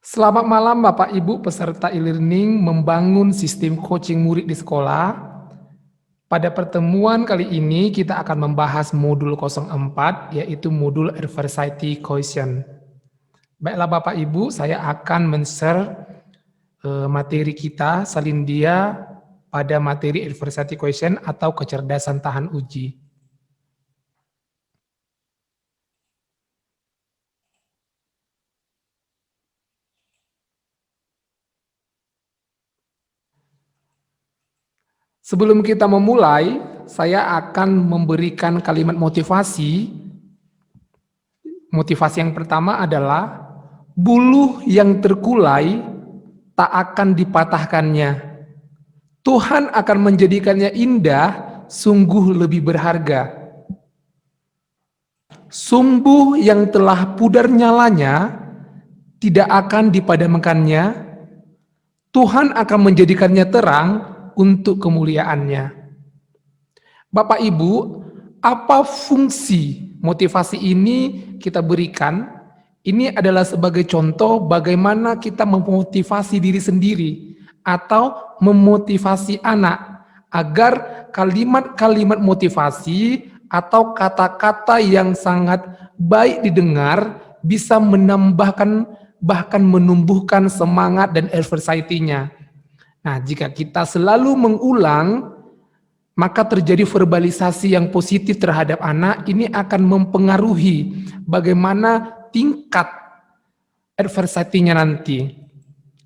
Selamat malam Bapak Ibu peserta e-learning membangun sistem coaching murid di sekolah. Pada pertemuan kali ini kita akan membahas modul 04 yaitu modul adversity quotient. Baiklah Bapak Ibu, saya akan men-share materi kita salin dia pada materi adversity quotient atau kecerdasan tahan uji. Sebelum kita memulai, saya akan memberikan kalimat motivasi. Motivasi yang pertama adalah buluh yang terkulai tak akan dipatahkannya. Tuhan akan menjadikannya indah, sungguh lebih berharga. Sumbu yang telah pudar nyalanya tidak akan dipadamkannya. Tuhan akan menjadikannya terang untuk kemuliaannya. Bapak Ibu, apa fungsi motivasi ini kita berikan? Ini adalah sebagai contoh bagaimana kita memotivasi diri sendiri atau memotivasi anak agar kalimat-kalimat motivasi atau kata-kata yang sangat baik didengar bisa menambahkan bahkan menumbuhkan semangat dan adversity-nya. Nah, jika kita selalu mengulang maka terjadi verbalisasi yang positif terhadap anak, ini akan mempengaruhi bagaimana tingkat adversity-nya nanti.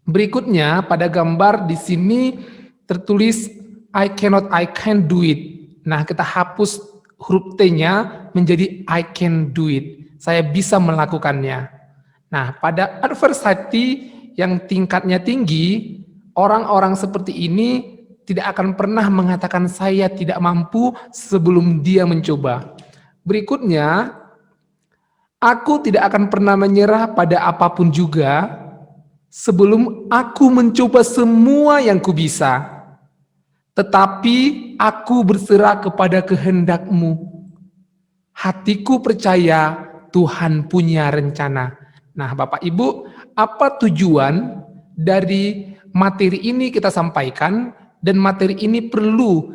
Berikutnya pada gambar di sini tertulis I cannot, I can do it. Nah, kita hapus huruf T-nya menjadi I can do it. Saya bisa melakukannya. Nah, pada adversity yang tingkatnya tinggi, orang-orang seperti ini tidak akan pernah mengatakan saya tidak mampu sebelum dia mencoba. Berikutnya, aku tidak akan pernah menyerah pada apapun juga sebelum aku mencoba semua yang kubisa. Tetapi aku berserah kepada kehendak-Mu. Hatiku percaya Tuhan punya rencana. Nah, Bapak Ibu, apa tujuan dari materi ini kita sampaikan? Dan materi ini perlu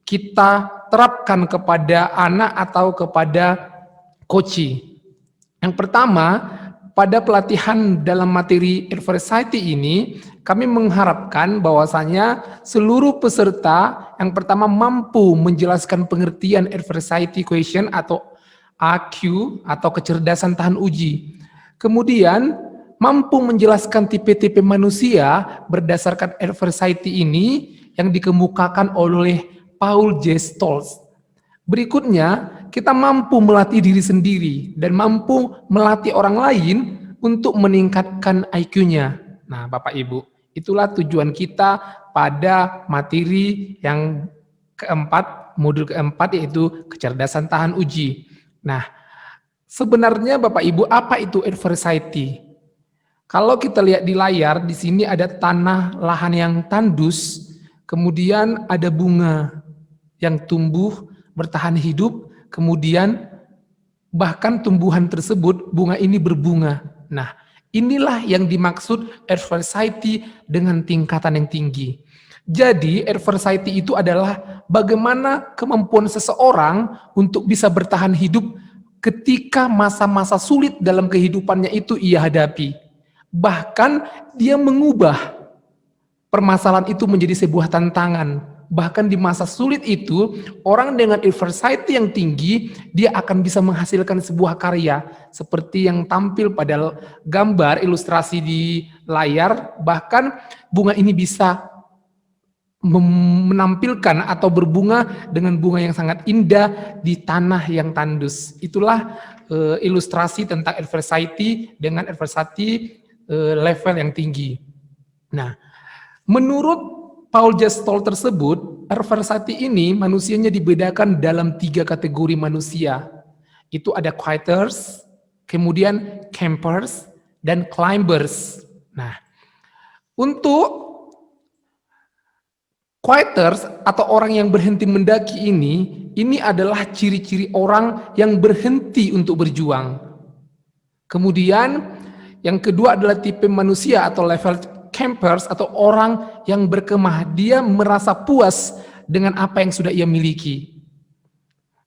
kita terapkan kepada anak atau kepada coach. Yang pertama, pada pelatihan dalam materi adversity ini, kami mengharapkan bahwasanya seluruh peserta yang pertama mampu menjelaskan pengertian adversity quotient atau AQ atau kecerdasan tahan uji. Kemudian mampu menjelaskan tipe-tipe manusia berdasarkan adversity ini yang dikemukakan oleh Paul J. Stolz. Berikutnya, kita mampu melatih diri sendiri dan mampu melatih orang lain untuk meningkatkan IQ-nya. Nah, Bapak Ibu, itulah tujuan kita pada materi yang keempat, modul keempat yaitu kecerdasan tahan uji. Nah, sebenarnya Bapak Ibu, apa itu adversity? Kalau kita lihat di layar, di sini ada tanah lahan yang tandus, kemudian ada bunga yang tumbuh bertahan hidup, kemudian bahkan tumbuhan tersebut, bunga ini berbunga. Nah, inilah yang dimaksud adversity dengan tingkatan yang tinggi. Jadi, adversity itu adalah bagaimana kemampuan seseorang untuk bisa bertahan hidup ketika masa-masa sulit dalam kehidupannya itu ia hadapi. Bahkan dia mengubah permasalahan itu menjadi sebuah tantangan. Bahkan di masa sulit itu, orang dengan adversity yang tinggi, dia akan bisa menghasilkan sebuah karya. Seperti yang tampil pada gambar ilustrasi di layar, bahkan bunga ini bisa menampilkan atau berbunga dengan bunga yang sangat indah di tanah yang tandus. Itulah ilustrasi tentang adversity dengan adversity level yang tinggi. Nah, menurut Paul Gestalt tersebut, adversity ini manusianya dibedakan dalam 3 kategori manusia. Itu ada quitters, kemudian campers, dan climbers. Nah, untuk quitters atau orang yang berhenti mendaki ini adalah ciri-ciri orang yang berhenti untuk berjuang. Kemudian Yang kedua adalah tipe manusia atau level campers atau orang yang berkemah. Dia merasa puas dengan apa yang sudah ia miliki.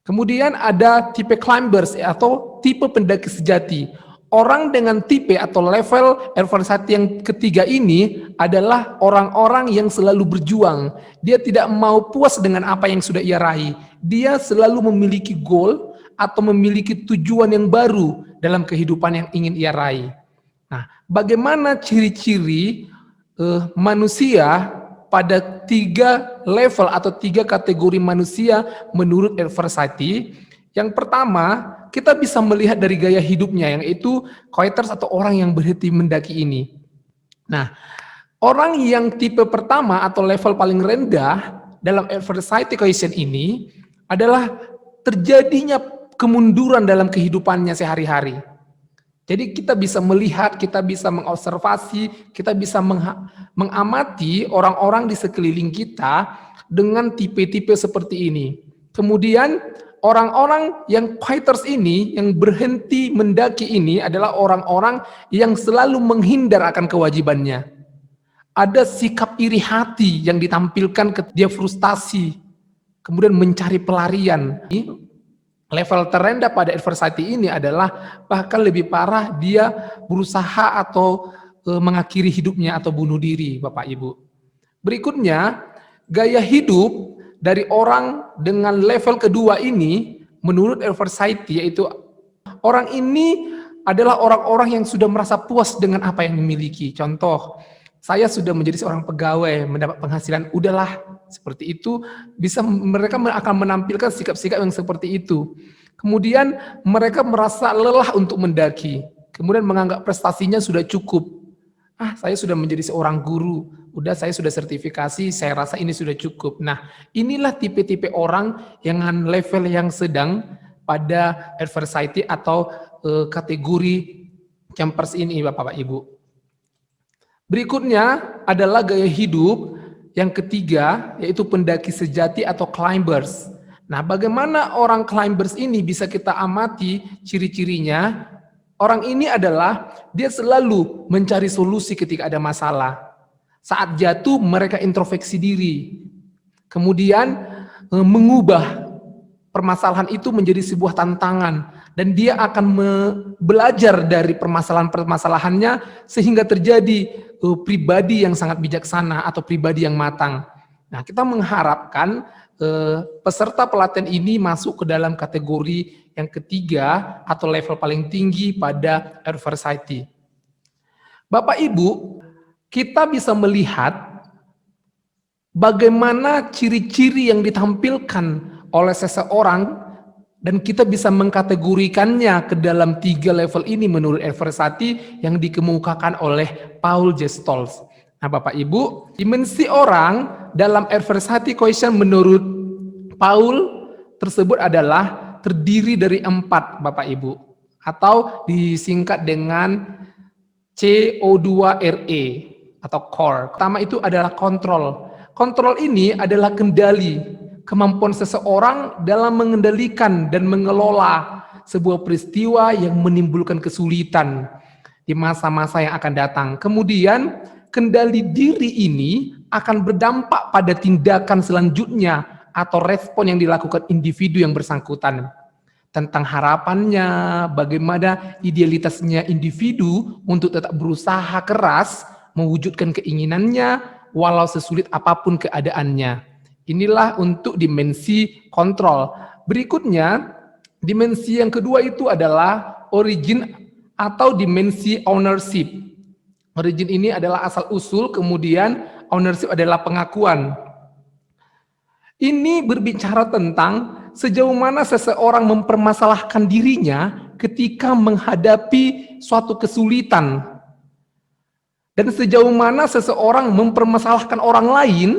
Kemudian ada tipe climbers atau tipe pendaki sejati. Orang dengan tipe atau level adversity yang ketiga ini adalah orang-orang yang selalu berjuang. Dia tidak mau puas dengan apa yang sudah ia raih. Dia selalu memiliki goal atau memiliki tujuan yang baru dalam kehidupan yang ingin ia raih. Nah, bagaimana ciri-ciri manusia pada 3 level atau 3 kategori manusia menurut adversity? Yang pertama, kita bisa melihat dari gaya hidupnya, yaitu quitters atau orang yang berhenti mendaki ini. Nah, orang yang tipe pertama atau level paling rendah dalam adversity question ini adalah terjadinya kemunduran dalam kehidupannya sehari-hari. Jadi kita bisa melihat, kita bisa mengobservasi, kita bisa mengamati orang-orang di sekeliling kita dengan tipe-tipe seperti ini. Kemudian orang-orang yang quitters ini, yang berhenti mendaki ini adalah orang-orang yang selalu menghindar akan kewajibannya. Ada sikap iri hati yang ditampilkan ketika dia frustasi, kemudian mencari pelarian. Level terendah pada adversity ini adalah bahkan lebih parah, dia berusaha atau mengakhiri hidupnya atau bunuh diri, Bapak Ibu. Berikutnya, gaya hidup dari orang dengan level kedua ini menurut adversity, yaitu orang ini adalah orang-orang yang sudah merasa puas dengan apa yang dimiliki. Contoh, saya sudah menjadi seorang pegawai, mendapat penghasilan, udahlah, seperti itu. Mereka akan menampilkan sikap-sikap yang seperti itu. Kemudian mereka merasa lelah untuk mendaki, kemudian menganggap prestasinya sudah cukup. Saya sudah menjadi seorang guru, saya sudah sertifikasi, saya rasa ini sudah cukup. Nah, inilah tipe-tipe orang yang level yang sedang pada adversity atau kategori campers ini, Bapak Ibu. Berikutnya adalah gaya hidup yang ketiga, yaitu pendaki sejati atau climbers. Nah, bagaimana orang climbers ini bisa kita amati ciri-cirinya? Orang ini adalah dia selalu mencari solusi ketika ada masalah. Saat jatuh mereka introspeksi diri. Kemudian mengubah permasalahan itu menjadi sebuah tantangan dan dia akan belajar dari permasalahan-permasalahannya sehingga terjadi pribadi yang sangat bijaksana atau pribadi yang matang. Nah, kita mengharapkan peserta pelatihan ini masuk ke dalam kategori yang ketiga atau level paling tinggi pada adversity. Bapak Ibu, kita bisa melihat bagaimana ciri-ciri yang ditampilkan oleh seseorang dan kita bisa mengkategorikannya ke dalam 3 level ini menurut adversity yang dikemukakan oleh Paul J. Stolz. Nah, Bapak Ibu, dimensi orang dalam adversity question menurut Paul tersebut adalah terdiri dari 4, Bapak Ibu, atau disingkat dengan CO2RE atau core. Pertama itu adalah kontrol. Kontrol ini adalah kendali, kemampuan seseorang dalam mengendalikan dan mengelola sebuah peristiwa yang menimbulkan kesulitan di masa-masa yang akan datang. Kemudian kendali diri ini akan berdampak pada tindakan selanjutnya atau respon yang dilakukan individu yang bersangkutan. Tentang harapannya, bagaimana idealitasnya individu untuk tetap berusaha keras mewujudkan keinginannya walau sesulit apapun keadaannya. Inilah untuk dimensi kontrol. Berikutnya, dimensi yang kedua itu adalah origin atau dimensi ownership. Origin ini adalah asal-usul, kemudian ownership adalah pengakuan. Ini berbicara tentang sejauh mana seseorang mempermasalahkan dirinya ketika menghadapi suatu kesulitan. Dan sejauh mana seseorang mempermasalahkan orang lain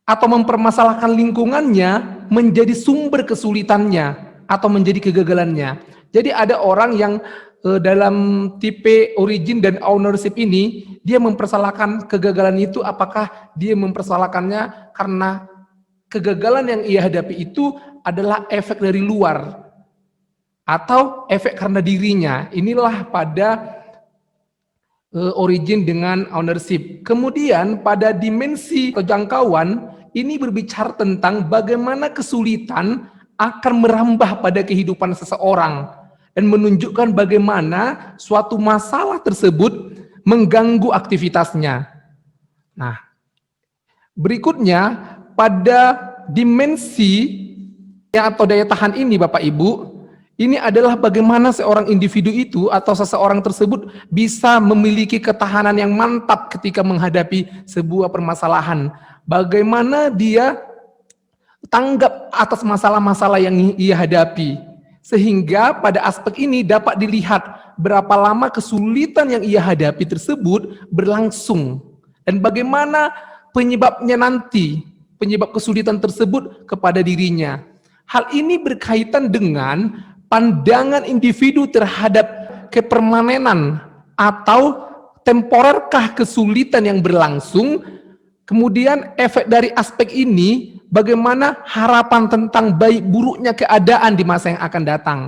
atau mempermasalahkan lingkungannya menjadi sumber kesulitannya atau menjadi kegagalannya. Jadi ada orang yang dalam tipe origin dan ownership ini, dia mempersalahkan kegagalan itu, apakah dia mempersalahkannya karena kegagalan yang ia hadapi itu adalah efek dari luar atau efek karena dirinya. Inilah pada origin dengan ownership. Kemudian pada dimensi atau jangkauan ini berbicara tentang bagaimana kesulitan akan merambah pada kehidupan seseorang dan menunjukkan bagaimana suatu masalah tersebut mengganggu aktivitasnya. Nah, berikutnya pada dimensi atau daya tahan ini Bapak Ibu, ini adalah bagaimana seorang individu itu atau seseorang tersebut bisa memiliki ketahanan yang mantap ketika menghadapi sebuah permasalahan. Bagaimana dia tanggap atas masalah-masalah yang ia hadapi. Sehingga pada aspek ini dapat dilihat berapa lama kesulitan yang ia hadapi tersebut berlangsung. Dan bagaimana penyebabnya nanti, penyebab kesulitan tersebut kepada dirinya. Hal ini berkaitan dengan pandangan individu terhadap kepermanenan atau temporerkah kesulitan yang berlangsung, kemudian efek dari aspek ini bagaimana harapan tentang baik buruknya keadaan di masa yang akan datang.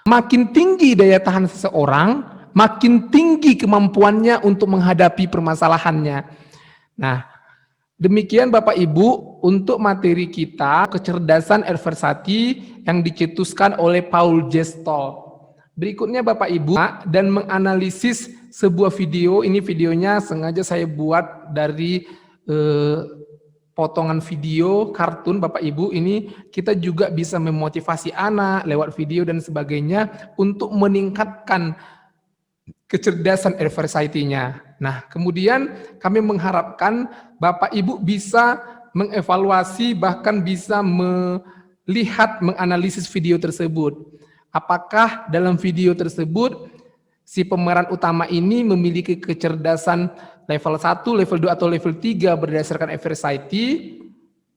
Makin tinggi daya tahan seseorang, makin tinggi kemampuannya untuk menghadapi permasalahannya. Nah, demikian Bapak Ibu untuk materi kita kecerdasan adversati yang dicetuskan oleh Paul Gestalt. Berikutnya Bapak Ibu dan menganalisis sebuah video. Ini videonya sengaja saya buat dari potongan video kartun Bapak Ibu. Ini kita juga bisa memotivasi anak lewat video dan sebagainya untuk meningkatkan kecerdasan adversity-nya. Nah, kemudian kami mengharapkan Bapak Ibu bisa mengevaluasi, bahkan bisa melihat, menganalisis video tersebut. Apakah dalam video tersebut si pemeran utama ini memiliki kecerdasan level 1, level 2, atau level 3 berdasarkan adversity?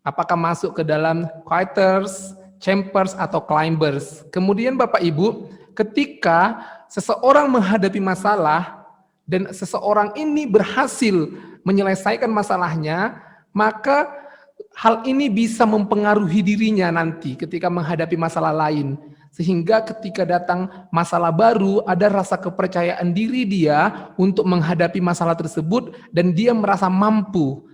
Apakah masuk ke dalam fighters, campers, atau climbers? Kemudian Bapak Ibu, ketika seseorang menghadapi masalah dan seseorang ini berhasil menyelesaikan masalahnya, maka hal ini bisa mempengaruhi dirinya nanti ketika menghadapi masalah lain. Sehingga ketika datang masalah baru, ada rasa kepercayaan diri dia untuk menghadapi masalah tersebut dan dia merasa mampu.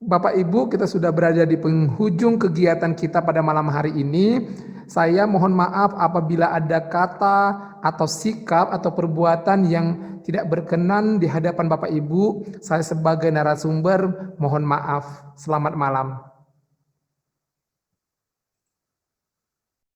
Bapak Ibu, kita sudah berada di penghujung kegiatan kita pada malam hari ini. Saya mohon maaf apabila ada kata atau sikap atau perbuatan yang tidak berkenan di hadapan Bapak Ibu. Saya sebagai narasumber mohon maaf. Selamat malam.